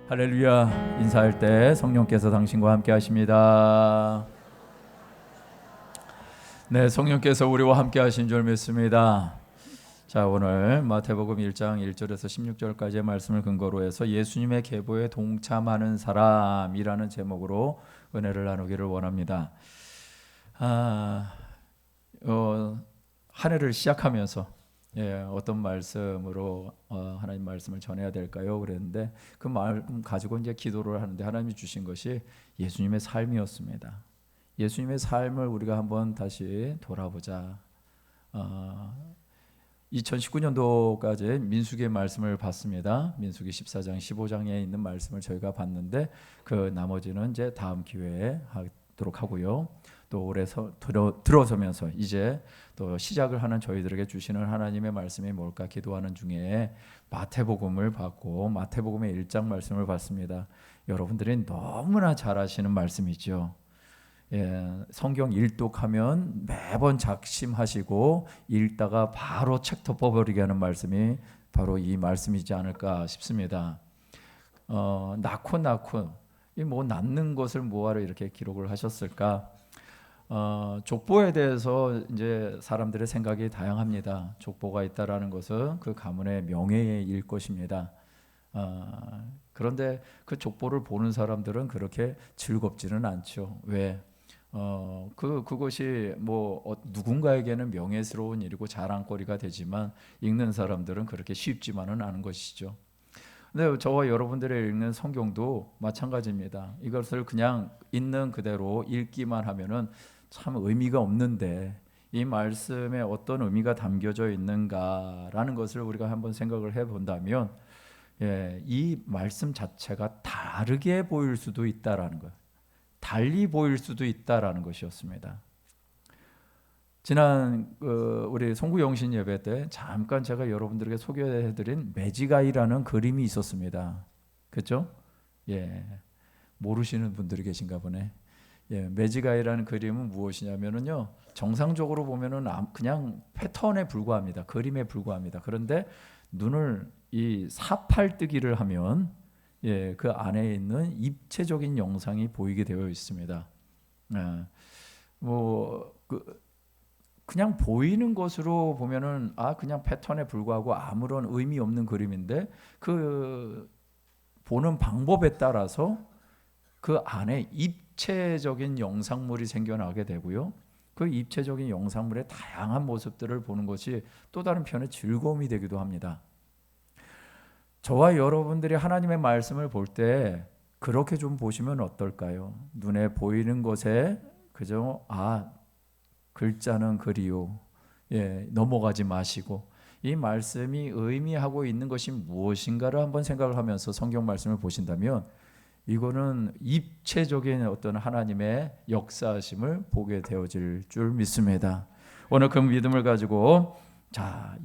할렐루야. 인사할 때 성령께서 당신과 함께 하십니다. 네, 성령께서 우리와 함께 하신 줄 믿습니다. 자, 오늘 마태복음 1장 1절에서 16절까지의 말씀을 근거로 해서 예수님의 계보에 동참하는 사람이라는 제목으로 은혜를 나누기를 원합니다. 한 해를 시작하면서 어떤 말씀으로 하나님 말씀을 전해야 될까요? 그랬는데 그 마음 가지고 이제 기도를 하는데 하나님이 주신 것이 예수님의 삶이었습니다. 예수님의 삶을 우리가 한번 다시 돌아보자. 2019년도까지 민수기의 말씀을 봤습니다. 민수기 14장, 15장에 있는 말씀을 저희가 봤는데 그 나머지는 이제 다음 기회에 하도록 하고요. 또 올해 들어서면서 이제 또 시작을 하는 저희들에게 주시는 하나님의 말씀이 뭘까 기도하는 중에 마태복음을 봤고 마태복음의 1장 말씀을 봤습니다. 여러분들이 너무나 잘 아시는 말씀이죠. 성경 일독하면 매번 작심하시고 읽다가 바로 책 덮어버리게 하는 말씀이 바로 이 말씀이지 않을까 싶습니다. 낳고 이 뭐 낳는 것을 뭐하러 이렇게 기록을 하셨을까? 족보에 대해서 이제 사람들의 생각이 다양합니다. 족보가 있다라는 것은 그 가문의 명예일 것입니다. 그런데 그 족보를 보는 사람들은 그렇게 즐겁지는 않죠. 왜? 그것이 누군가에게는 명예스러운 일이고 자랑거리가 되지만 읽는 사람들은 그렇게 쉽지만은 않은 것이죠. 근데 저와 여러분들이 읽는 성경도 마찬가지입니다. 이것을 그냥 있는 그대로 읽기만 하면은 참 의미가 없는데 이 말씀에 어떤 의미가 담겨져 있는가라는 것을 우리가 한번 생각을 해본다면 이 말씀 자체가 다르게 보일 수도 있다라는 거예요. 달리 보일 수도 있다라는 것이었습니다. 지난 우리 송구영신 예배 때 잠깐 제가 여러분들에게 소개해드린 매지가이라는 그림이 있었습니다. 그렇죠? 모르시는 분들이 계신가 보네. 매지가이라는 그림은 무엇이냐면요, 정상적으로 보면은 그냥 패턴에 불과합니다. 그림에 불과합니다. 그런데 눈을 이 사팔뜨기를 하면 그 안에 있는 입체적인 영상이 보이게 되어 있습니다. 그냥 보이는 것으로 보면은 그냥 패턴에 불과하고 아무런 의미 없는 그림인데 그 보는 방법에 따라서 그 안에 입체적인 영상물이 생겨나게 되고요. 그 입체적인 영상물의 다양한 모습들을 보는 것이 또 다른 편의 즐거움이 되기도 합니다. 저와 여러분들이 하나님의 말씀을 볼 때 그렇게 좀 보시면 어떨까요? 눈에 보이는 것에 그저 글자는 글이요. 넘어가지 마시고 이 말씀이 의미하고 있는 것이 무엇인가를 한번 생각을 하면서 성경 말씀을 보신다면 이거는 입체적인 어떤 하나님의 역사하심을 보게 되어질 줄 믿습니다. 오늘 그 믿음을 가지고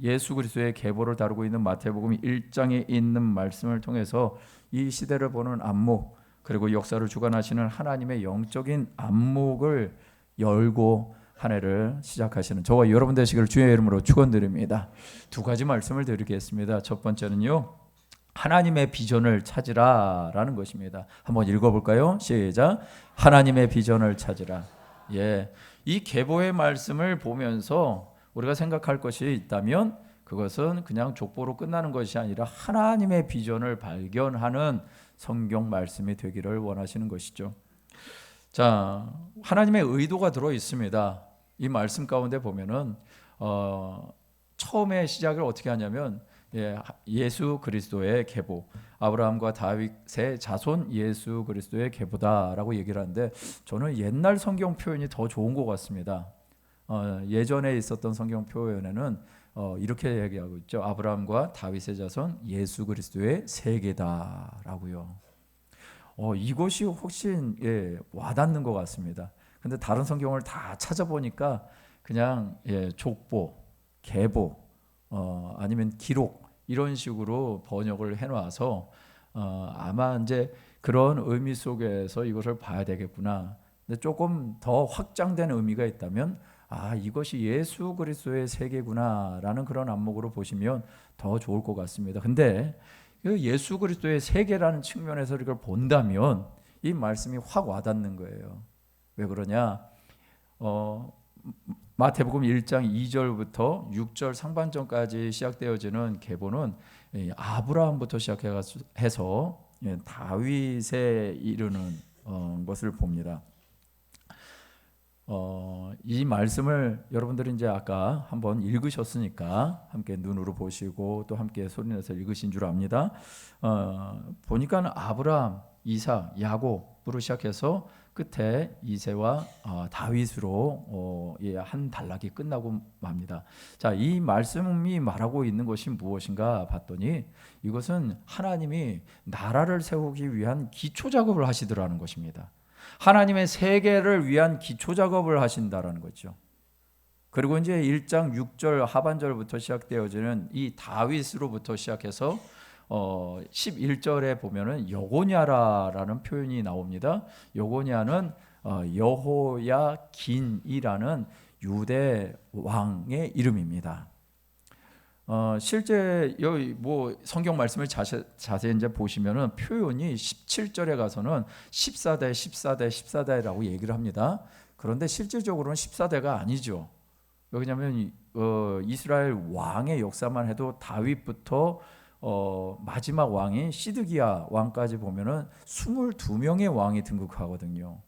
예수 그리스도의 계보를 다루고 있는 마태복음 1장에 있는 말씀을 통해서 이 시대를 보는 안목 그리고 역사를 주관하시는 하나님의 영적인 안목을 열고 한 해를 시작하시는 저와 여러분 되시기를 주의 이름으로 축원드립니다. 두 가지 말씀을 드리겠습니다. 첫 번째는요, 하나님의 비전을 찾으라라는 것입니다. 한번 읽어볼까요? 시작. 하나님의 비전을 찾으라. 이 계보의 말씀을 보면서 우리가 생각할 것이 있다면 그것은 그냥 족보로 끝나는 것이 아니라 하나님의 비전을 발견하는 성경 말씀이 되기를 원하시는 것이죠. 하나님의 의도가 들어 있습니다. 이 말씀 가운데 보면은 처음에 시작을 어떻게 하냐면 예수 그리스도의 계보, 아브라함과 다윗의 자손 예수 그리스도의 계보다라고 얘기를 하는데 저는 옛날 성경 표현이 더 좋은 것 같습니다. 예전에 있었던 성경 표현에는 이렇게 얘기하고 있죠. 아브라함과 다윗의 자손 예수 그리스도의 세계다라고요. 이것이 훨씬 와닿는 것 같습니다. 근데 다른 성경을 다 찾아보니까 그냥 족보, 계보, 아니면 기록 이런 식으로 번역을 해놔서 아마 이제 그런 의미 속에서 이것을 봐야 되겠구나. 근데 조금 더 확장된 의미가 있다면 이것이 예수 그리스도의 세계구나라는 그런 안목으로 보시면 더 좋을 것 같습니다. 근데 예수 그리스도의 세계라는 측면에서 이걸 본다면 이 말씀이 확 와닿는 거예요. 왜 그러냐? 마태복음 1장 2절부터 6절 상반절까지 시작되어지는 계보는 아브라함부터 시작해서 다윗에 이르는 것을 봅니다. 이 말씀을 여러분들이 이제 아까 한번 읽으셨으니까 함께 눈으로 보시고 또 함께 소리내서 읽으신 줄 압니다. 보니까 아브라함, 이삭, 야곱으로 시작해서 끝에 이새와 다윗으로 한 단락이 끝나고 맙니다. 자, 이 말씀이 말하고 있는 것이 무엇인가 봤더니 이것은 하나님이 나라를 세우기 위한 기초 작업을 하시더라는 것입니다. 하나님의 세계를 위한 기초 작업을 하신다라는 거죠. 그리고 이제 1장 6절 하반절부터 시작되어지는 이 다윗으로부터 시작해서 11절에 보면은 여고냐라는 표현이 나옵니다. 여고냐는 여호야긴이라는 유대 왕의 이름입니다. 실제 여기 성경 말씀을 자세히 이제 보시면은 표현이 17절에 가서는 14대라고 얘기를 합니다. 그런데 실질적으로는 14대가 아니죠. 왜냐하면 이스라엘 왕의 역사만 해도 다윗부터 마지막 왕인 시드기야 왕까지 보면은 22명의 왕이 등극하거든요.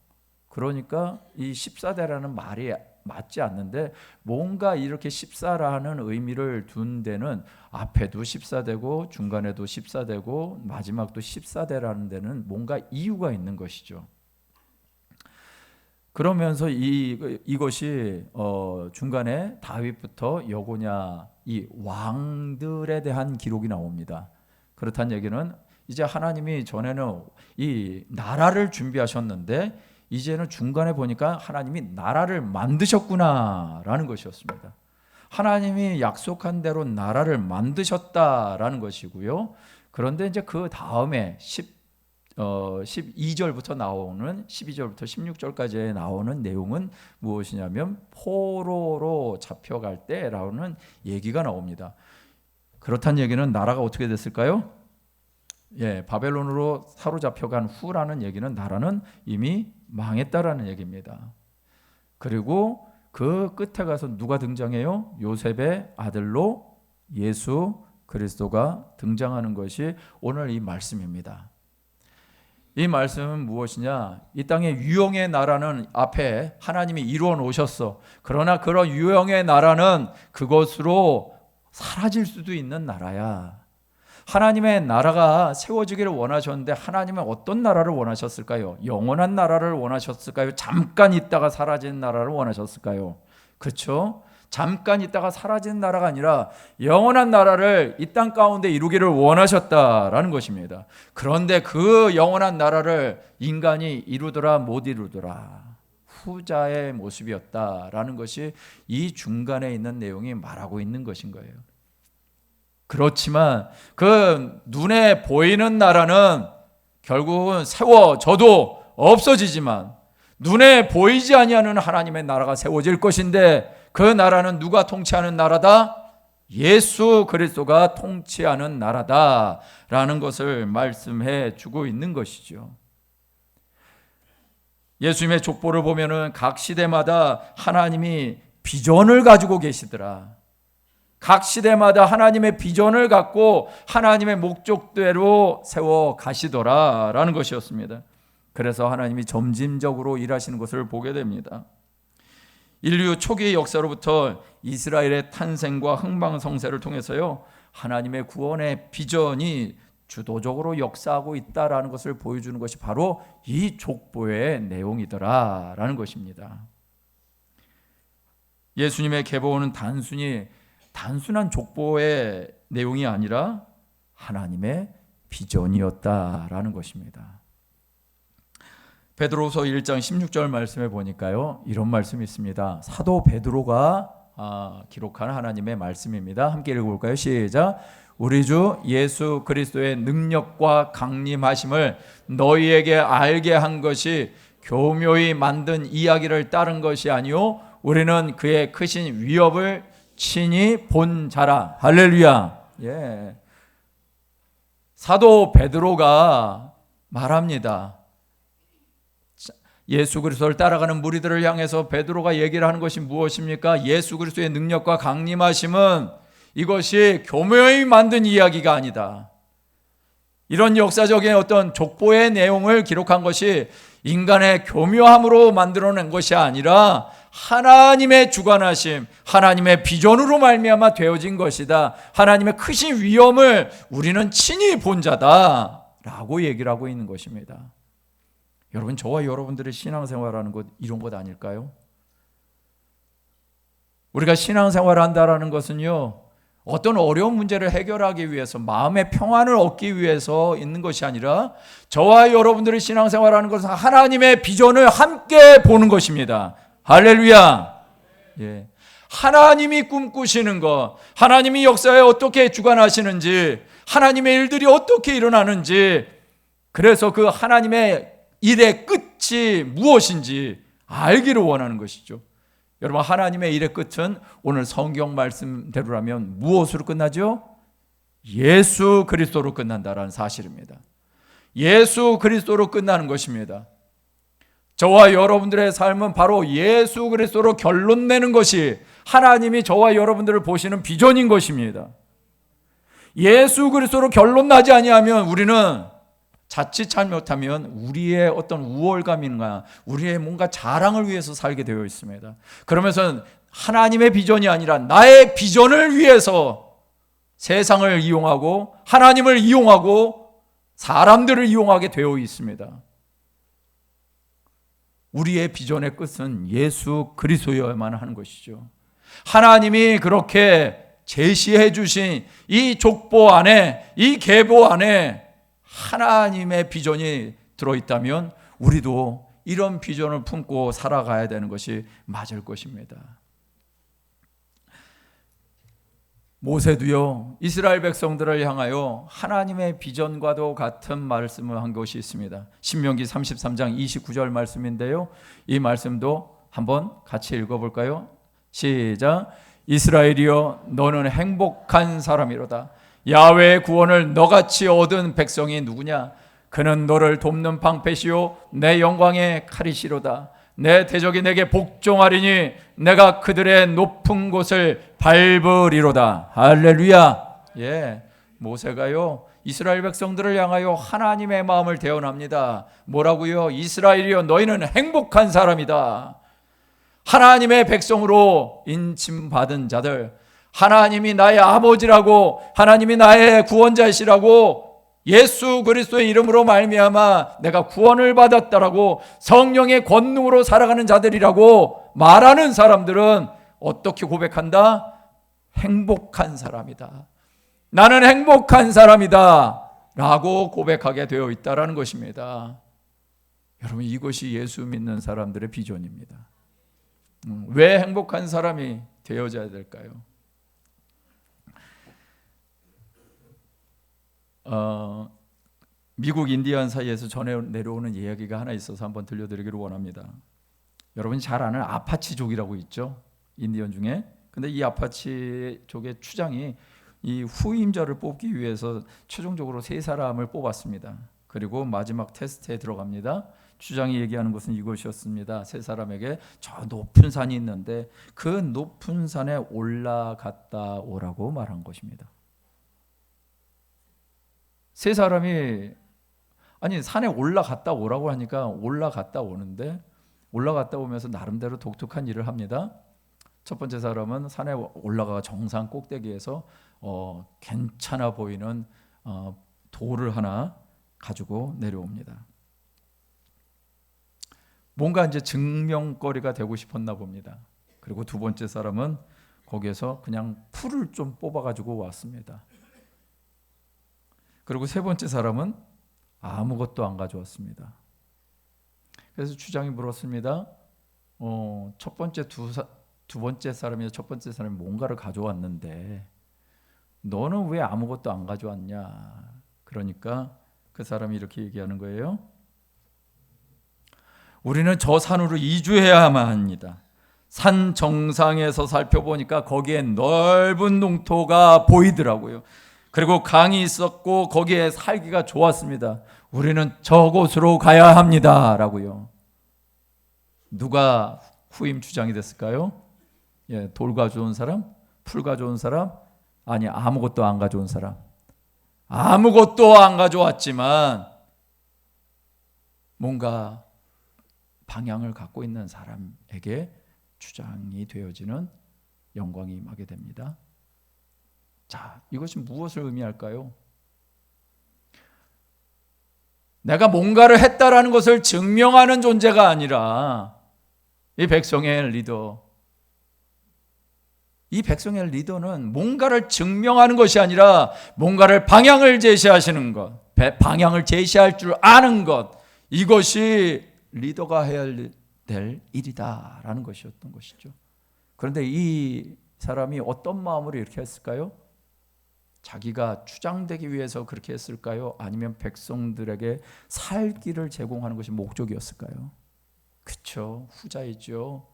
그러니까 이 14대라는 말이 맞지 않는데 뭔가 이렇게 14라는 의미를 둔 데는 앞에도 14대고 중간에도 14대고 마지막도 14대라는 데는 뭔가 이유가 있는 것이죠. 그러면서 이것이 중간에 다윗부터 여고냐 이 왕들에 대한 기록이 나옵니다. 그렇다는 얘기는 이제 하나님이 전에는 이 나라를 준비하셨는데 이제는 중간에 보니까 하나님이 나라를 만드셨구나라는 것이었습니다. 하나님이 약속한 대로 나라를 만드셨다라는 것이고요. 그런데 이제 그 다음에 12절부터 나오는 12절부터 16절까지 나오는 내용은 무엇이냐면 포로로 잡혀갈 때라는 얘기가 나옵니다. 그렇다는 얘기는 나라가 어떻게 됐을까요? 바벨론으로 사로잡혀간 후라는 얘기는 나라는 이미 망했다라는 얘기입니다. 그리고 그 끝에 가서 누가 등장해요? 요셉의 아들로 예수 그리스도가 등장하는 것이 오늘 이 말씀입니다. 이 말씀은 무엇이냐? 이 땅의 유형의 나라는 앞에 하나님이 이루어 놓으셨어. 그러나 그런 유형의 나라는 그것으로 사라질 수도 있는 나라야. 하나님의 나라가 세워지기를 원하셨는데 하나님은 어떤 나라를 원하셨을까요? 영원한 나라를 원하셨을까요? 잠깐 있다가 사라지는 나라를 원하셨을까요? 그렇죠? 잠깐 있다가 사라지는 나라가 아니라 영원한 나라를 이 땅 가운데 이루기를 원하셨다라는 것입니다. 그런데 그 영원한 나라를 인간이 이루더라 못 이루더라 후자의 모습이었다라는 것이 이 중간에 있는 내용이 말하고 있는 것인 거예요. 그렇지만 그 눈에 보이는 나라는 결국은 세워져도 없어지지만 눈에 보이지 아니하는 하나님의 나라가 세워질 것인데 그 나라는 누가 통치하는 나라다? 예수 그리스도가 통치하는 나라다라는 것을 말씀해 주고 있는 것이죠. 예수님의 족보를 보면은 각 시대마다 하나님이 비전을 가지고 계시더라. 각 시대마다 하나님의 비전을 갖고 하나님의 목적대로 세워 가시더라라는 것이었습니다. 그래서 하나님이 점진적으로 일하시는 것을 보게 됩니다. 인류 초기의 역사로부터 이스라엘의 탄생과 흥망성쇠를 통해서요 하나님의 구원의 비전이 주도적으로 역사하고 있다라는 것을 보여주는 것이 바로 이 족보의 내용이더라라는 것입니다. 예수님의 계보는 단순한 족보의 내용이 아니라 하나님의 비전이었다라는 것입니다. 베드로서 1장 16절 말씀에 보니까요 이런 말씀이 있습니다. 사도 베드로가 기록한 하나님의 말씀입니다. 함께 읽어볼까요? 시작. 우리 주 예수 그리스도의 능력과 강림하심을 너희에게 알게 한 것이 교묘히 만든 이야기를 따른 것이 아니요 우리는 그의 크신 위엄을 친히 본 자라. 할렐루야. 사도 베드로가 말합니다. 예수 그리스도를 따라가는 무리들을 향해서 베드로가 얘기를 하는 것이 무엇입니까? 예수 그리스도의 능력과 강림하심은 이것이 교묘히 만든 이야기가 아니다. 이런 역사적인 어떤 족보의 내용을 기록한 것이 인간의 교묘함으로 만들어낸 것이 아니라 하나님의 주관하심, 하나님의 비전으로 말미암아 되어진 것이다. 하나님의 크신 위엄을 우리는 친히 본 자다 라고 얘기를 하고 있는 것입니다. 여러분, 저와 여러분들의 신앙생활하는 것 이런 것 아닐까요? 우리가 신앙생활을 한다는 것은요, 어떤 어려운 문제를 해결하기 위해서, 마음의 평안을 얻기 위해서 있는 것이 아니라 저와 여러분들의 신앙생활하는 것은 하나님의 비전을 함께 보는 것입니다. 할렐루야. 예. 하나님이 꿈꾸시는 것, 하나님이 역사에 어떻게 주관하시는지, 하나님의 일들이 어떻게 일어나는지, 그래서 그 하나님의 일의 끝이 무엇인지 알기를 원하는 것이죠. 여러분, 하나님의 일의 끝은 오늘 성경 말씀대로라면 무엇으로 끝나죠? 예수 그리스도로 끝난다라는 사실입니다. 예수 그리스도로 끝나는 것입니다. 저와 여러분들의 삶은 바로 예수 그리스도로 결론 내는 것이 하나님이 저와 여러분들을 보시는 비전인 것입니다. 예수 그리스도로 결론 나지 아니하면 우리는 자칫 잘못하면 우리의 어떤 우월감이나 우리의 뭔가 자랑을 위해서 살게 되어 있습니다. 그러면서 하나님의 비전이 아니라 나의 비전을 위해서 세상을 이용하고 하나님을 이용하고 사람들을 이용하게 되어 있습니다. 우리의 비전의 끝은 예수 그리스도여야만 하는 것이죠. 하나님이 그렇게 제시해 주신 이 족보 안에, 이 계보 안에 하나님의 비전이 들어있다면 우리도 이런 비전을 품고 살아가야 되는 것이 맞을 것입니다. 모세도요, 이스라엘 백성들을 향하여 하나님의 비전과도 같은 말씀을 한 것이 있습니다. 신명기 33장 29절 말씀인데요, 이 말씀도 한번 같이 읽어볼까요? 시작. 이스라엘이여, 너는 행복한 사람이로다. 야훼의 구원을 너같이 얻은 백성이 누구냐? 그는 너를 돕는 방패시요 내 영광의 칼이시로다. 내 대적이 내게 복종하리니 내가 그들의 높은 곳을 밟으리로다. 할렐루야. 예, 모세가요 이스라엘 백성들을 향하여 하나님의 마음을 대언합니다. 뭐라고요? 이스라엘이여, 너희는 행복한 사람이다. 하나님의 백성으로 인침받은 자들, 하나님이 나의 아버지라고, 하나님이 나의 구원자이시라고, 예수 그리스도의 이름으로 말미암아 내가 구원을 받았다라고 성령의 권능으로 살아가는 자들이라고 말하는 사람들은 어떻게 고백한다? 행복한 사람이다. 나는 행복한 사람이다 라고 고백하게 되어 있다는 것입니다. 여러분, 이것이 예수 믿는 사람들의 비전입니다. 왜 행복한 사람이 되어져야 될까요? 미국 인디안 사이에서 전해 내려오는 이야기가 하나 있어서 한번 들려드리기를 원합니다. 여러분이 잘 아는 아파치족이라고 있죠, 인디언 중에. 근데 이 아파치족의 추장이 이 후임자를 뽑기 위해서 최종적으로 3사람을 뽑았습니다. 그리고 마지막 테스트에 들어갑니다. 추장이 얘기하는 것은 이것이었습니다. 3사람에게 저 높은 산이 있는데 그 높은 산에 올라갔다 오라고 말한 것입니다. 3사람이 아니 산에 올라갔다 오라고 하니까 올라갔다 오는데, 올라갔다 오면서 나름대로 독특한 일을 합니다. 첫 번째 사람은 산에 올라가 정상 꼭대기에서 괜찮아 보이는 돌을 하나 가지고 내려옵니다. 뭔가 이제 증명거리가 되고 싶었나 봅니다. 그리고 두 번째 사람은 거기에서 그냥 풀을 좀 뽑아가지고 왔습니다. 그리고 세 번째 사람은 아무것도 안 가져왔습니다. 그래서 추장이 물었습니다. 첫 번째 사람이 첫 번째 사람이 뭔가를 가져왔는데 너는 왜 아무것도 안 가져왔냐? 그러니까 그 사람이 이렇게 얘기하는 거예요. 우리는 저 산으로 이주해야만 합니다. 산 정상에서 살펴보니까 거기에 넓은 농토가 보이더라고요. 그리고 강이 있었고 거기에 살기가 좋았습니다. 우리는 저곳으로 가야 합니다 라고요. 누가 후임 주장이 됐을까요? 돌 가져온 사람? 풀 가져온 사람? 아니, 아무것도 안 가져온 사람. 아무것도 안 가져왔지만 뭔가 방향을 갖고 있는 사람에게 주장이 되어지는 영광이 임하게 됩니다. 자, 이것이 무엇을 의미할까요? 내가 뭔가를 했다라는 것을 증명하는 존재가 아니라 이 백성의 리더, 이 백성의 리더는 뭔가를 증명하는 것이 아니라 뭔가를 방향을 제시하시는 것, 방향을 제시할 줄 아는 것, 이것이 리더가 해야 될 일이다라는 것이었던 것이죠. 그런데 이 사람이 어떤 마음으로 이렇게 했을까요? 자기가 추장되기 위해서 그렇게 했을까요? 아니면 백성들에게 살 길을 제공하는 것이 목적이었을까요? 그렇죠, 후자이죠.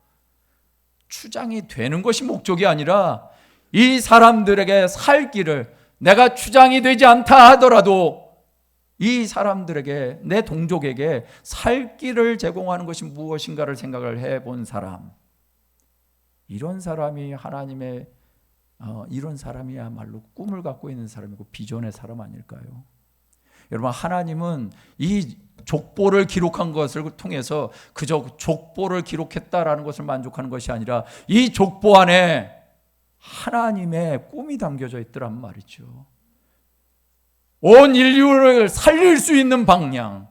추장이 되는 것이 목적이 아니라 이 사람들에게 살 길을, 내가 추장이 되지 않다 하더라도 이 사람들에게, 내 동족에게 살 길을 제공하는 것이 무엇인가를 생각을 해본 사람, 이런 사람이 하나님의 이런 사람이야말로 꿈을 갖고 있는 사람이고 비전의 사람 아닐까요? 여러분, 하나님은 이 족보를 기록한 것을 통해서 그저 족보를 기록했다라는 것을 만족하는 것이 아니라 이 족보 안에 하나님의 꿈이 담겨져 있더란 말이죠. 온 인류를 살릴 수 있는 방향,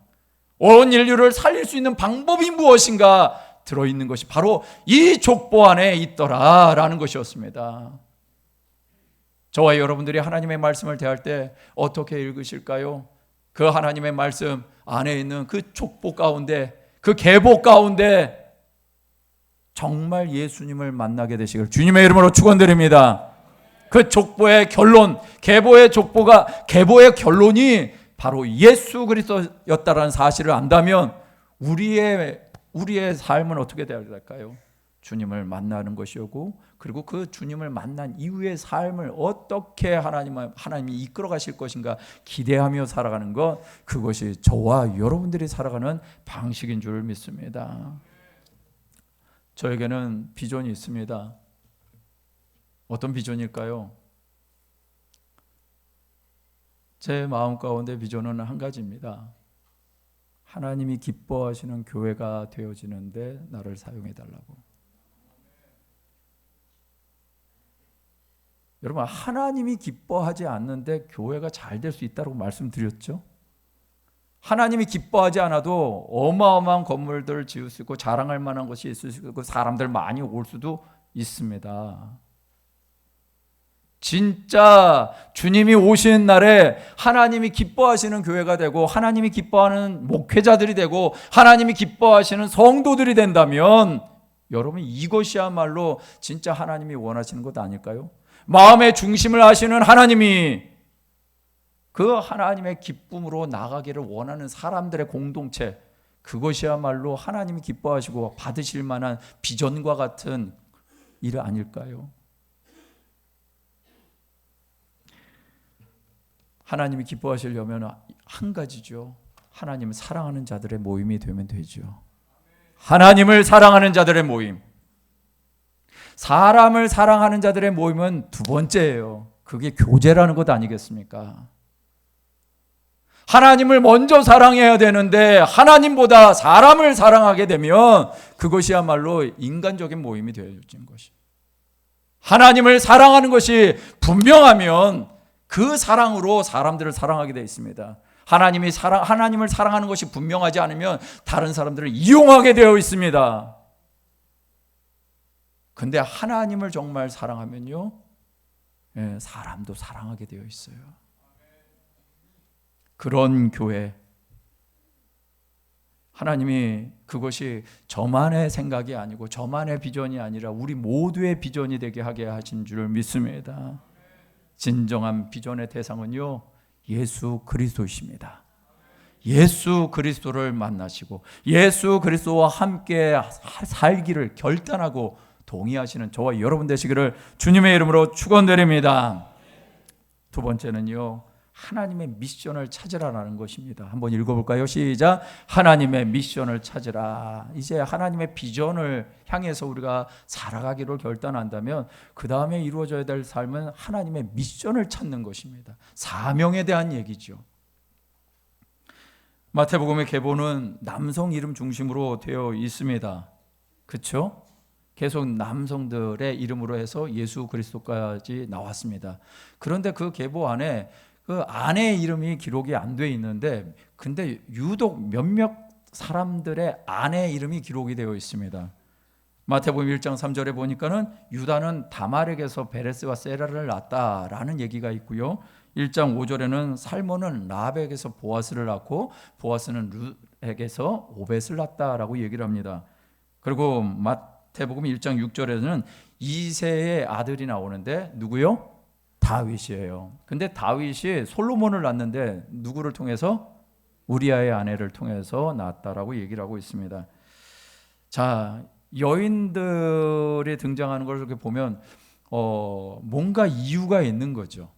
온 인류를 살릴 수 있는 방법이 무엇인가 들어있는 것이 바로 이 족보 안에 있더라라는 것이었습니다. 저와 여러분들이 하나님의 말씀을 대할 때 어떻게 읽으실까요? 그 하나님의 말씀 안에 있는 그 족보 가운데, 그 계보 가운데 정말 예수님을 만나게 되시길 주님의 이름으로 축원드립니다. 그 족보의 결론, 계보의 결론이 바로 예수 그리스도였다라는 사실을 안다면 우리의 삶은 어떻게 되어야 될까요? 주님을 만나는 것이었고, 그리고 그 주님을 만난 이후의 삶을 어떻게 하나님이 이끌어 가실 것인가 기대하며 살아가는 것, 그것이 저와 여러분들이 살아가는 방식인 줄 믿습니다. 저에게는 비전이 있습니다. 어떤 비전일까요? 제 마음 가운데 비전은 한 가지입니다. 하나님이 기뻐하시는 교회가 되어지는데 나를 사용해 달라고. 여러분, 하나님이 기뻐하지 않는데 교회가 잘 될 수 있다고 말씀드렸죠? 하나님이 기뻐하지 않아도 어마어마한 건물들을 지을 수 있고 자랑할 만한 것이 있을 수 있고 사람들 많이 올 수도 있습니다. 진짜 주님이 오시는 날에 하나님이 기뻐하시는 교회가 되고 하나님이 기뻐하는 목회자들이 되고 하나님이 기뻐하시는 성도들이 된다면 여러분, 이것이야말로 진짜 하나님이 원하시는 것 아닐까요? 마음의 중심을 아시는 하나님이 그 하나님의 기쁨으로 나가기를 원하는 사람들의 공동체, 그것이야말로 하나님이 기뻐하시고 받으실 만한 비전과 같은 일 아닐까요? 하나님이 기뻐하시려면 한 가지죠. 하나님을 사랑하는 자들의 모임이 되면 되죠. 하나님을 사랑하는 자들의 모임. 사람을 사랑하는 자들의 모임은 두 번째예요. 그게 교제라는 것 아니겠습니까? 하나님을 먼저 사랑해야 되는데 하나님보다 사람을 사랑하게 되면 그것이야말로 인간적인 모임이 되어진 것이. 하나님을 사랑하는 것이 분명하면 그 사랑으로 사람들을 사랑하게 되어 있습니다. 하나님을 사랑하는 것이 분명하지 않으면 다른 사람들을 이용하게 되어 있습니다. 근데 하나님을 정말 사랑하면요, 사람도 사랑하게 되어 있어요. 그런 교회, 하나님이 그것이 저만의 생각이 아니고 저만의 비전이 아니라 우리 모두의 비전이 되게 하게 하신 줄 믿습니다. 진정한 비전의 대상은요, 예수 그리스도이십니다. 예수 그리스도를 만나시고 예수 그리스도와 함께 살기를 결단하고 동의하시는 저와 여러분 되시기를 주님의 이름으로 축원드립니다. 두 번째는요, 하나님의 미션을 찾으라라는 것입니다. 한번 읽어볼까요? 시작. 하나님의 미션을 찾으라. 이제 하나님의 비전을 향해서 우리가 살아가기로 결단한다면 그 다음에 이루어져야 될 삶은 하나님의 미션을 찾는 것입니다. 사명에 대한 얘기죠. 마태복음의 계보는 남성 이름 중심으로 되어 있습니다. 그렇죠? 계속 남성들의 이름으로 해서 예수 그리스도까지 나왔습니다. 그런데 그 계보 안에 그 아내의 이름이 기록이 안 돼 있는데, 근데 유독 몇몇 사람들의 아내의 이름이 기록이 되어 있습니다. 마태복음 1장 3절에 보니까는 유다는 다말에게서 베레스와 세라를 낳았다라는 얘기가 있고요. 1장 5절에는 살몬은 라합에게서 보아스를 낳고 보아스는 룻에게서 오벳을 낳았다라고 얘기를 합니다. 그리고 마태복음 1장 6절에는 이새의 아들이 나오는데 누구요? 다윗이에요. 근데 다윗이 솔로몬을 낳는데 누구를 통해서? 우리아의 아내를 통해서 낳았다라고 얘기를 하고 있습니다. 자, 여인들이 등장하는 걸 이렇게 보면 뭔가 이유가 있는 거죠.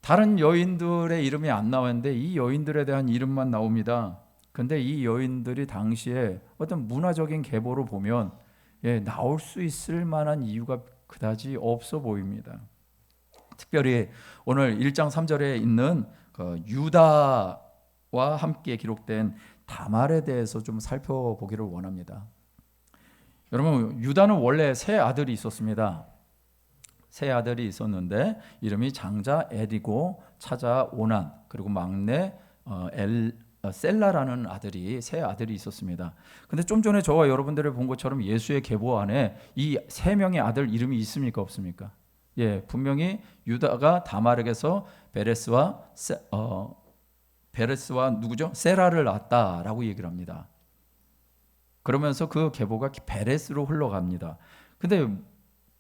다른 여인들의 이름이 안 나왔는데 이 여인들에 대한 이름만 나옵니다. 근데 이 여인들이 당시에 어떤 문화적인 계보로 보면 나올 수 있을 만한 이유가 그다지 없어 보입니다. 특별히 오늘 1장 3절에 있는 그 유다와 함께 기록된 다말에 대해서 좀 살펴보기를 원합니다. 여러분, 유다는 원래 세 아들이 있었습니다. 세 아들이 있었는데 이름이 장자 엘이고 차자 오난, 그리고 막내 셀라라는 아들이 세 아들이 있었습니다. 근데 좀 전에 저와 여러분들이 본 것처럼 예수의 계보 안에 이 세 명의 아들 이름이 있습니까, 없습니까? 예, 분명히 유다가 다말에게서 베레스와 누구죠? 세라를 낳았다라고 얘기를 합니다. 그러면서 그 계보가 베레스로 흘러갑니다. 근데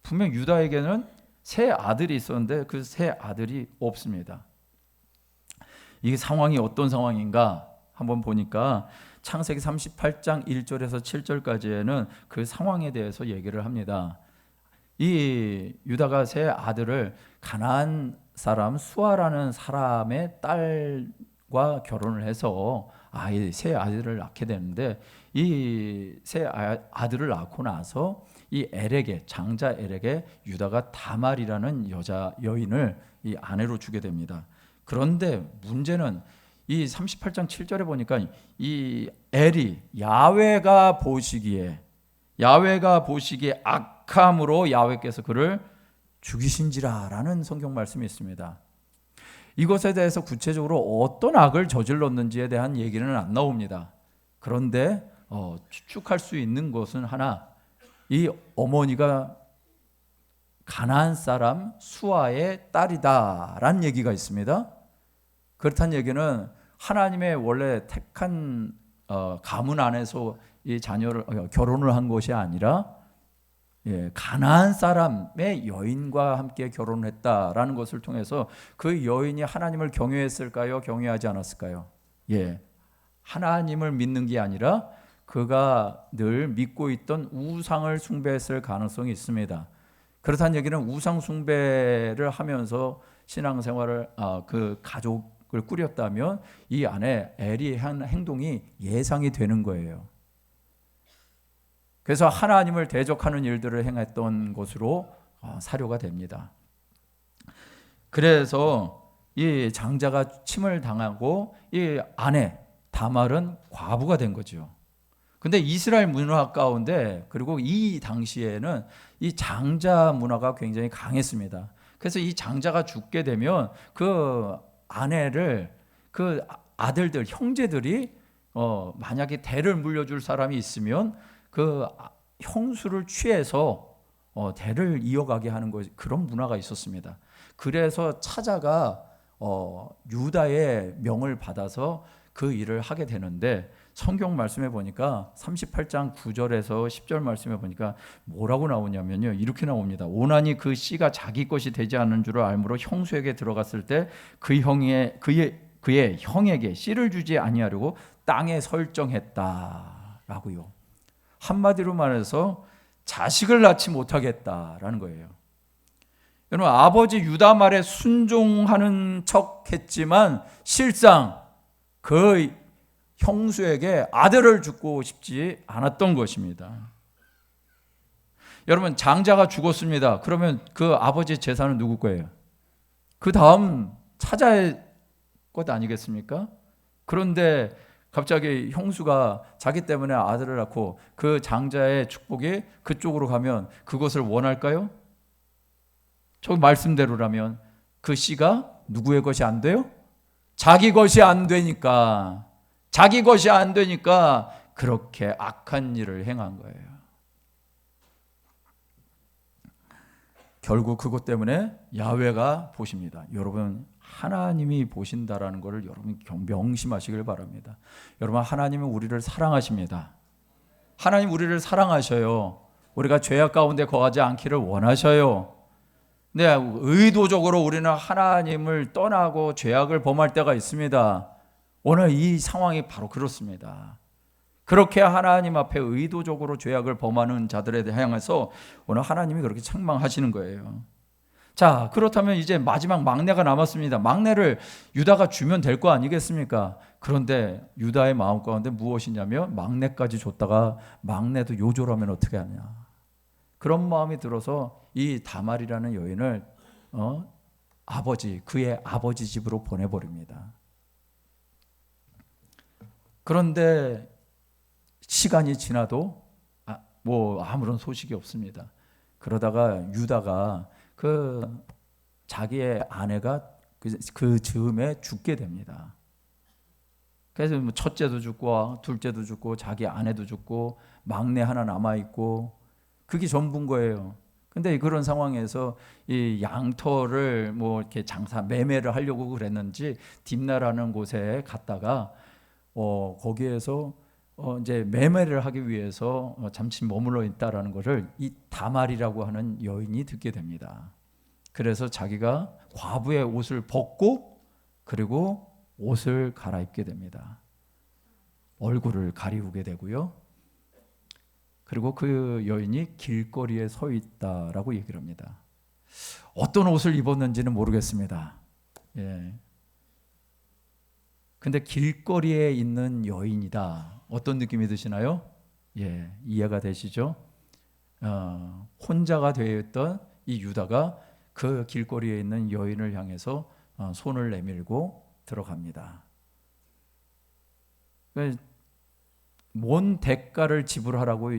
분명 유다에게는 세 아들이 있었는데 그 세 아들이 없습니다. 이 상황이 어떤 상황인가 한번 보니까 창세기 38장 1절에서 7절까지에는 그 상황에 대해서 얘기를 합니다. 이 유다가 세 아들을 가나안 사람 수아라는 사람의 딸과 결혼을 해서 세 아들을 낳게 되는데, 이 세 아들을 낳고 나서 이 엘에게, 장자 엘에게 유다가 다말이라는 여인을 이 아내로 주게 됩니다. 그런데 문제는 이 38장 7절에 보니까 이 엘이 야훼가 보시기에 악함으로 야훼께서 그를 죽이신지라라는 성경 말씀이 있습니다. 이것에 대해서 구체적으로 어떤 악을 저질렀는지에 대한 얘기는 안 나옵니다. 그런데 추측할 수 있는 것은 하나, 이 어머니가 가나안 사람 수아의 딸이다라는 얘기가 있습니다. 그렇다는 얘기는 하나님의 원래 택한 가문 안에서 이 자녀를 결혼을 한 것이 아니라 가나안 사람의 여인과 함께 결혼을 했다라는 것을 통해서 그 여인이 하나님을 경외했을까요? 경외하지 않았을까요? 하나님을 믿는 게 아니라 그가 늘 믿고 있던 우상을 숭배했을 가능성이 있습니다. 그렇다는 얘기는 우상 숭배를 하면서 신앙생활을 그 가족을 꾸렸다면 이 안에 엘이 한 행동이 예상이 되는 거예요. 그래서 하나님을 대적하는 일들을 행했던 것으로 사료가 됩니다. 그래서 이 장자가 침을 당하고 이 아내 다말은 과부가 된 거죠. 근데 이스라엘 문화 가운데, 그리고 이 당시에는 이 장자 문화가 굉장히 강했습니다. 그래서 이 장자가 죽게 되면 그 아내를, 그 아들들, 형제들이 만약에 대를 물려줄 사람이 있으면 그 형수를 취해서 대를 이어가게 하는 것, 그런 문화가 있었습니다. 그래서 차자가 유다의 명을 받아서 그 일을 하게 되는데, 성경 말씀에 보니까 38장 9절에서 10절 말씀에 보니까 뭐라고 나오냐면요, 이렇게 나옵니다. 오난이 그 씨가 자기 것이 되지 않은 줄을 알므로 형수에게 들어갔을 때 그의 형에게 씨를 주지 아니하려고 땅에 설정했다라고요. 한마디로 말해서 자식을 낳지 못하겠다라는 거예요. 여러분, 아버지 유다 말에 순종하는 척 했지만 실상 그 형수에게 아들을 주고 싶지 않았던 것입니다. 여러분, 장자가 죽었습니다. 그러면 그 아버지 재산은 누구 거예요? 그 다음 찾아야 할 것 아니겠습니까? 그런데 갑자기 형수가 자기 때문에 아들을 낳고 그 장자의 축복이 그쪽으로 가면 그것을 원할까요? 저 말씀대로라면 그 씨가 누구의 것이 안 돼요? 자기 것이 안 되니까, 자기 것이 안 되니까 그렇게 악한 일을 행한 거예요. 결국 그것 때문에 야훼가 보십니다. 여러분, 하나님이 보신다라는 것을 여러분 명심하시길 바랍니다. 여러분, 하나님은 우리를 사랑하십니다. 하나님 우리를 사랑하셔요. 우리가 죄악 가운데 거하지 않기를 원하셔요. 네, 의도적으로 우리는 하나님을 떠나고 죄악을 범할 때가 있습니다. 오늘 이 상황이 바로 그렇습니다. 그렇게 하나님 앞에 의도적으로 죄악을 범하는 자들에 향해서 오늘 하나님이 그렇게 책망하시는 거예요. 자, 그렇다면 이제 마지막 막내가 남았습니다. 막내를 유다가 주면 될 거 아니겠습니까? 그런데 유다의 마음 가운데 무엇이냐면 막내까지 줬다가 막내도 요절하면 어떻게 하냐. 그런 마음이 들어서 이 다말이라는 여인을 그의 아버지 집으로 보내버립니다. 그런데 시간이 지나도 아무런 소식이 없습니다. 그러다가 유다가 자기의 아내가 그 즈음에 죽게 됩니다. 그래서 첫째도 죽고 둘째도 죽고 자기 아내도 죽고 막내 하나 남아 있고 그게 전부인 거예요. 근데 그런 상황에서 이 양털을 이렇게 매매를 하려고 그랬는지 딥나라는 곳에 갔다가 거기에서 이제 매매를 하기 위해서 잠시 머물러 있다라는 것을 이 다말이라고 하는 여인이 듣게 됩니다. 그래서 자기가 과부의 옷을 벗고 그리고 옷을 갈아입게 됩니다. 얼굴을 가리우게 되고요. 그리고 그 여인이 길거리에 서 있다라고 얘기를 합니다. 어떤 옷을 입었는지는 모르겠습니다. 예. 근데 길거리에 있는 여인이다. 어떤 느낌이 드시나요? 예, 이해가 되시죠? 혼자가 되어 있던 이 유다가 그 길거리에 있는 여인을 향해서 손을 내밀고 들어갑니다. 뭔 대가를 지불하라고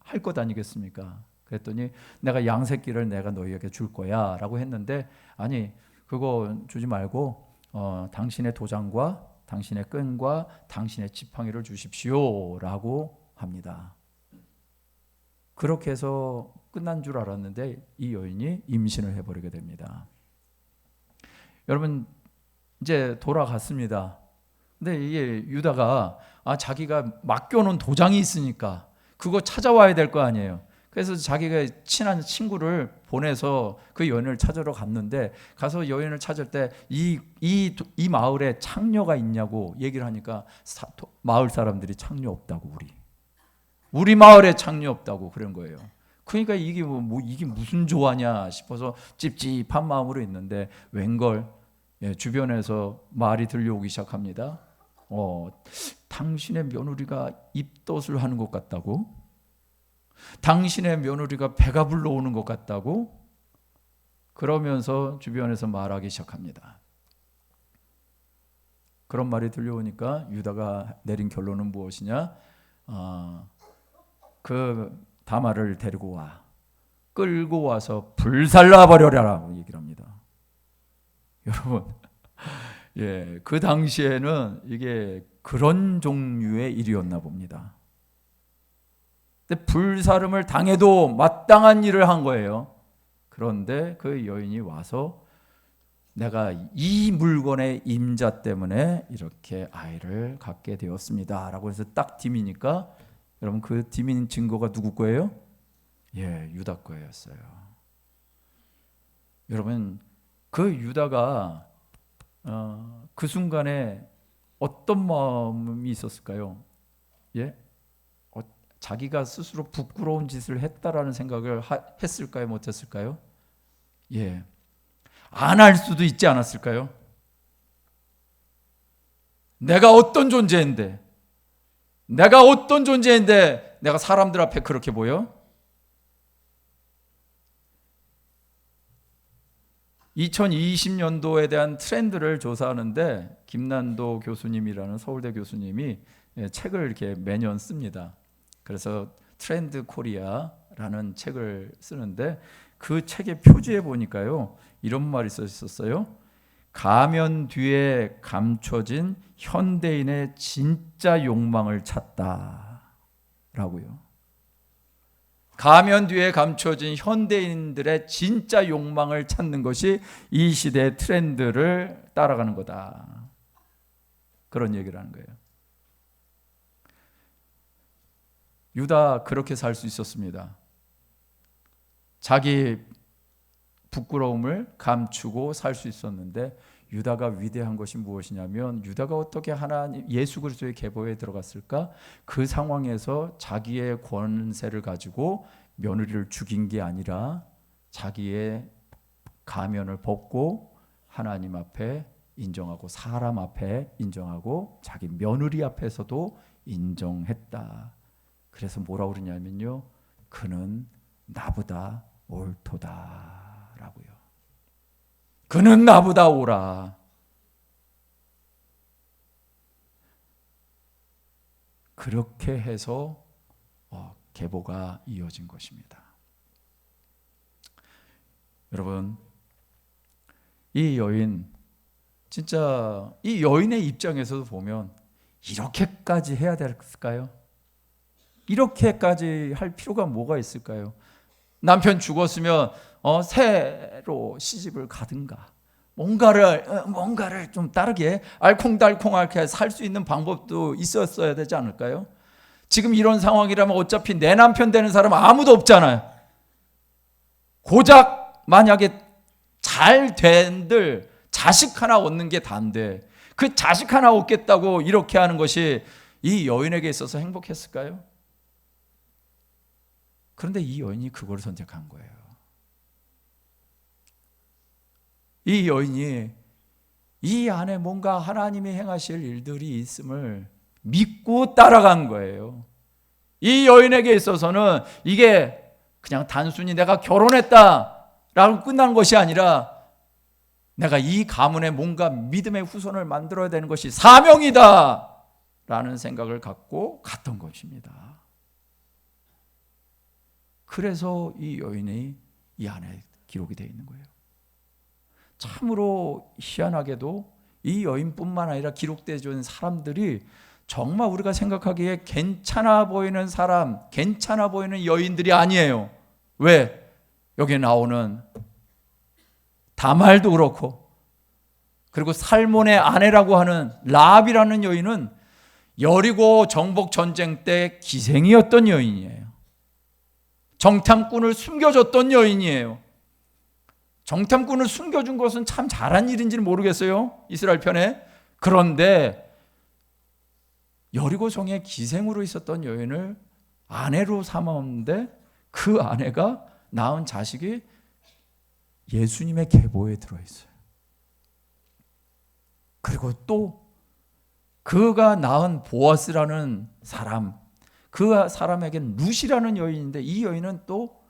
할 것 아니겠습니까? 그랬더니 내가 양새끼를 내가 너희에게 줄 거야 라고 했는데 아니 그거 주지 말고 당신의 도장과 당신의 끈과 당신의 지팡이를 주십시오 라고 합니다. 그렇게 해서 끝난 줄 알았는데 이 여인이 임신을 해버리게 됩니다. 여러분 이제 돌아갔습니다. 근데 이게 유다가 자기가 맡겨놓은 도장이 있으니까 그거 찾아와야 될 거 아니에요. 그래서 자기가 친한 친구를 보내서 그 여인을 찾으러 갔는데 가서 여인을 찾을 때 이 마을에 창녀가 있냐고 얘기를 하니까 마을 사람들이 창녀 없다고 우리 마을에 창녀 없다고 그런 거예요. 그러니까 이게 이게 무슨 조화냐 싶어서 찝찝한 마음으로 있는데 웬걸 주변에서 말이 들려오기 시작합니다. 당신의 며느리가 입덧을 하는 것 같다고? 당신의 며느리가 배가 불러오는 것 같다고? 그러면서 주변에서 말하기 시작합니다. 그런 말이 들려오니까 유다가 내린 결론은 무엇이냐? 그 다말을 데리고 와. 끌고 와서 불살라 버려라라고 얘기를 합니다. 여러분, 그 당시에는 이게 그런 종류의 일이었나 봅니다. 근데 불사름을 당해도 마땅한 일을 한 거예요. 그런데 그 여인이 와서 내가 이 물건의 임자 때문에 이렇게 아이를 갖게 되었습니다 라고 해서 딱 디미니까 여러분 그 디민 증거가 누구 거예요? 유다 거였어요. 여러분 그 유다가 그 순간에 어떤 마음이 있었을까요? 자기가 스스로 부끄러운 짓을 했다라는 생각을 했을까요? 못했을까요? 예, 안 할 수도 있지 않았을까요? 내가 어떤 존재인데 내가 사람들 앞에 그렇게 보여? 2020년도에 대한 트렌드를 조사하는데 김난도 교수님이라는 서울대 교수님이 책을 이렇게 매년 씁니다. 그래서 트렌드 코리아라는 책을 쓰는데 그 책의 표지에 보니까요, 이런 말이 써 있었어요. 가면 뒤에 감춰진 현대인의 진짜 욕망을 찾다라고요. 가면 뒤에 감춰진 현대인들의 진짜 욕망을 찾는 것이 이 시대의 트렌드를 따라가는 거다. 그런 얘기를 하는 거예요. 유다 그렇게 살 수 있었습니다. 자기 부끄러움을 감추고 살 수 있었는데, 유다가 위대한 것이 무엇이냐면, 유다가 어떻게 하나님 예수 그리스도의 계보에 들어갔을까? 그 상황에서 자기의 권세를 가지고 며느리를 죽인 게 아니라 자기의 가면을 벗고 하나님 앞에 인정하고 사람 앞에 인정하고 자기 며느리 앞에서도 인정했다. 그래서 뭐라고 그러냐면요, 그는 나보다 옳도다라고요. 그는 나보다 옳아. 그렇게 해서 계보가 이어진 것입니다. 여러분, 이 여인, 진짜 이 여인의 입장에서도 보면 이렇게까지 해야 될까요? 이렇게까지 할 필요가 뭐가 있을까요? 남편 죽었으면 새로 시집을 가든가 뭔가를 좀 다르게 알콩달콩하게 살 수 있는 방법도 있었어야 되지 않을까요? 지금 이런 상황이라면 어차피 내 남편 되는 사람은 아무도 없잖아요. 고작 만약에 잘 된들 자식 하나 얻는 게 단데 그 자식 하나 얻겠다고 이렇게 하는 것이 이 여인에게 있어서 행복했을까요? 그런데 이 여인이 그걸 선택한 거예요. 이 여인이 이 안에 뭔가 하나님이 행하실 일들이 있음을 믿고 따라간 거예요. 이 여인에게 있어서는 이게 그냥 단순히 내가 결혼했다라고 끝난 것이 아니라 내가 이 가문에 뭔가 믿음의 후손을 만들어야 되는 것이 사명이다 라는 생각을 갖고 갔던 것입니다. 그래서 이 여인이 이 안에 기록이 되어 있는 거예요. 참으로 희한하게도 이 여인뿐만 아니라 기록되어진 사람들이 정말 우리가 생각하기에 괜찮아 보이는 사람, 괜찮아 보이는 여인들이 아니에요. 왜? 여기 나오는 다말도 그렇고, 그리고 살몬의 아내라고 하는 라합이라는 여인은 여리고 정복 전쟁 때 기생이었던 여인이에요. 정탐꾼을 숨겨줬던 여인이에요. 정탐꾼을 숨겨준 것은 참 잘한 일인지는 모르겠어요, 이스라엘 편에. 그런데 여리고성에 기생으로 있었던 여인을 아내로 삼았는데 그 아내가 낳은 자식이 예수님의 계보에 들어있어요. 그리고 또 그가 낳은 보아스라는 사람, 그 사람에게는 룻이라는 여인인데 이 여인은 또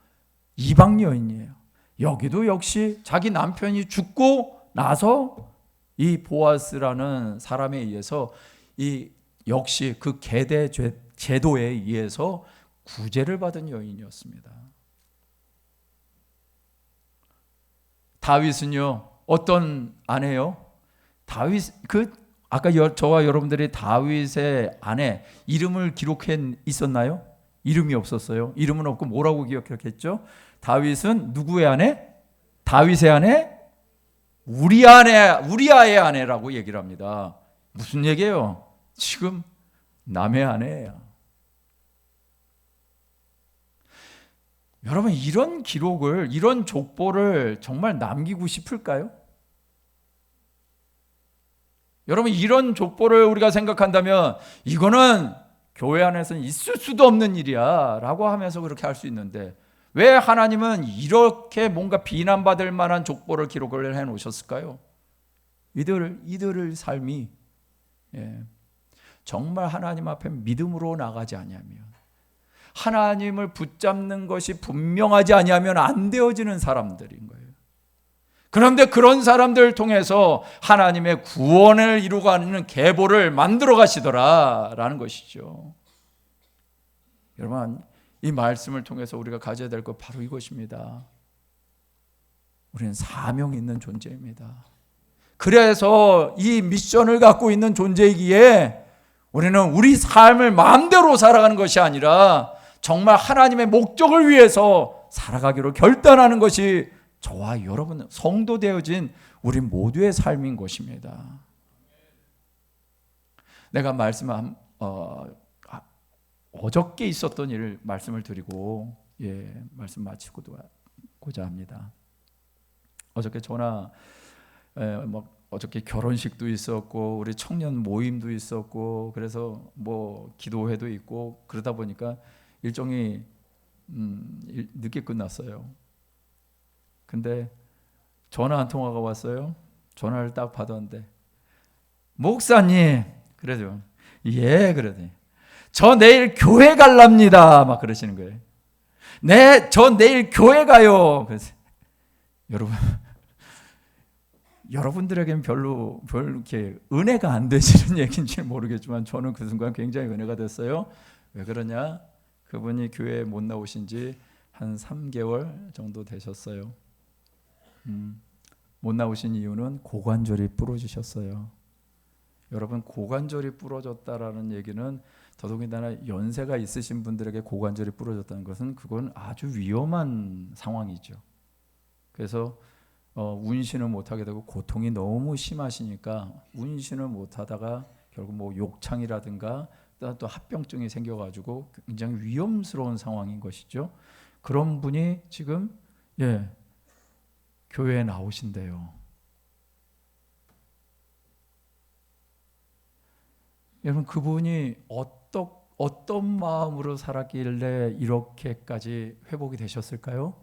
이방 여인이에요. 여기도 역시 자기 남편이 죽고 나서 이 보아스라는 사람에 의해서 이 역시 그 계대 제도에 의해서 구제를 받은 여인이었습니다. 다윗은요, 어떤 아내요? 다윗, 아까 저와 여러분들이 다윗의 아내 이름을 기록해 있었나요? 이름이 없었어요. 이름은 없고 뭐라고 기억했죠? 다윗은 누구의 아내? 다윗의 아내? 우리아의 아내라고 얘기를 합니다. 무슨 얘기예요? 지금 남의 아내예요. 여러분, 이런 기록을, 이런 족보를 정말 남기고 싶을까요? 여러분, 이런 족보를 우리가 생각한다면 이거는 교회 안에서는 있을 수도 없는 일이야 라고 하면서 그렇게 할 수 있는데, 왜 하나님은 이렇게 뭔가 비난받을 만한 족보를 기록을 해 놓으셨을까요? 이들의 삶이 정말 하나님 앞에 믿음으로 나가지 아니하면, 하나님을 붙잡는 것이 분명하지 아니하면 안 되어지는 사람들인 거예요. 그런데 그런 사람들을 통해서 하나님의 구원을 이루어가는 계보를 만들어 가시더라라는 것이죠. 여러분, 이 말씀을 통해서 우리가 가져야 될 것 바로 이것입니다. 우리는 사명 있는 존재입니다. 그래서 이 미션을 갖고 있는 존재이기에 우리는 우리 삶을 마음대로 살아가는 것이 아니라 정말 하나님의 목적을 위해서 살아가기로 결단하는 것이 저와 여러분 성도 되어진 우리 모두의 삶인 것입니다. 내가 어저께 있었던 일을 말씀을 드리고 말씀 마치고자 합니다. 어저께 어저께 결혼식도 있었고 우리 청년 모임도 있었고 그래서 기도회도 있고 그러다 보니까 일정이 늦게 끝났어요. 근데 전화 한 통화가 왔어요. 전화를 딱 받았는데, 목사님, 그래도 그러더니 저 내일 교회 갈랍니다. 막 그러시는 거예요. 네, 저 내일 교회 가요. 그래서 여러분들에게는 별로 이렇게 은혜가 안 되시는 얘기인지 모르겠지만 저는 그 순간 굉장히 은혜가 됐어요. 왜 그러냐? 그분이 교회에 못 나오신 지 한 3개월 정도 되셨어요. 못 나오신 이유는 고관절이 부러지셨어요. 여러분, 고관절이 부러졌다라는 얘기는 더더군다나 연세가 있으신 분들에게 고관절이 부러졌다는 것은 그건 아주 위험한 상황이죠. 그래서 운신을 못하게 되고 고통이 너무 심하시니까 운신을 못하다가 결국 욕창이라든가 또 합병증이 생겨가지고 굉장히 위험스러운 상황인 것이죠. 그런 분이 지금 교회에 나오신대요. 여러분, 그분이 어떤 마음으로 살았길래 이렇게까지 회복이 되셨을까요?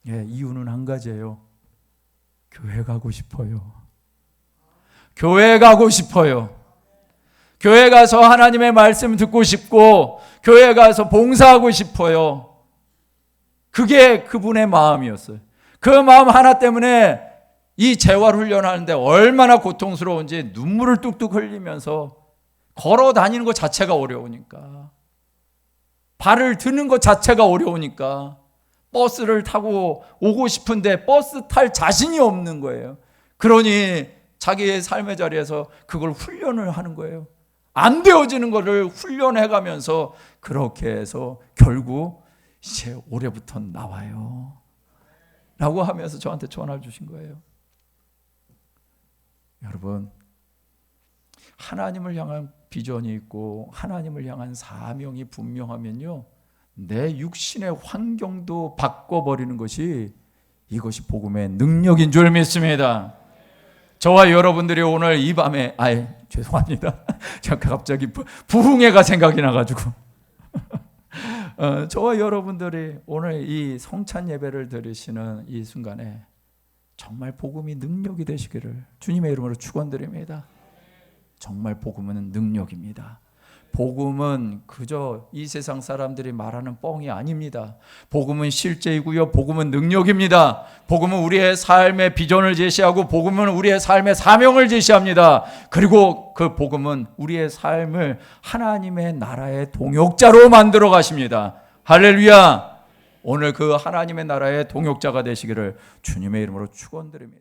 이유는 한 가지예요. 교회 가고 싶어요. 교회 가고 싶어요. 교회 가서 하나님의 말씀 듣고 싶고 교회 가서 봉사하고 싶어요. 그게 그분의 마음이었어요. 그 마음 하나 때문에 이 재활 훈련하는데 얼마나 고통스러운지 눈물을 뚝뚝 흘리면서 걸어 다니는 것 자체가 어려우니까, 발을 드는 것 자체가 어려우니까 버스를 타고 오고 싶은데 버스 탈 자신이 없는 거예요. 그러니 자기의 삶의 자리에서 그걸 훈련을 하는 거예요. 안 되어지는 것을 훈련해 가면서 그렇게 해서 결국 이제 올해부터 나와요 라고 하면서 저한테 전화를 주신 거예요. 여러분, 하나님을 향한 비전이 있고 하나님을 향한 사명이 분명하면요, 내 육신의 환경도 바꿔버리는 것이 이것이 복음의 능력인 줄 믿습니다. 저와 여러분들이 오늘 이 밤에 죄송합니다. 제가 갑자기 부흥회가 생각이 나가지고 저와 여러분들이 오늘 이 성찬 예배를 드리시는 이 순간에 정말 복음이 능력이 되시기를 주님의 이름으로 축원드립니다. 정말 복음은 능력입니다. 복음은 그저 이 세상 사람들이 말하는 뻥이 아닙니다. 복음은 실제이고요. 복음은 능력입니다. 복음은 우리의 삶의 비전을 제시하고 복음은 우리의 삶의 사명을 제시합니다. 그리고 그 복음은 우리의 삶을 하나님의 나라의 동역자로 만들어 가십니다. 할렐루야! 오늘 그 하나님의 나라의 동역자가 되시기를 주님의 이름으로 축원드립니다.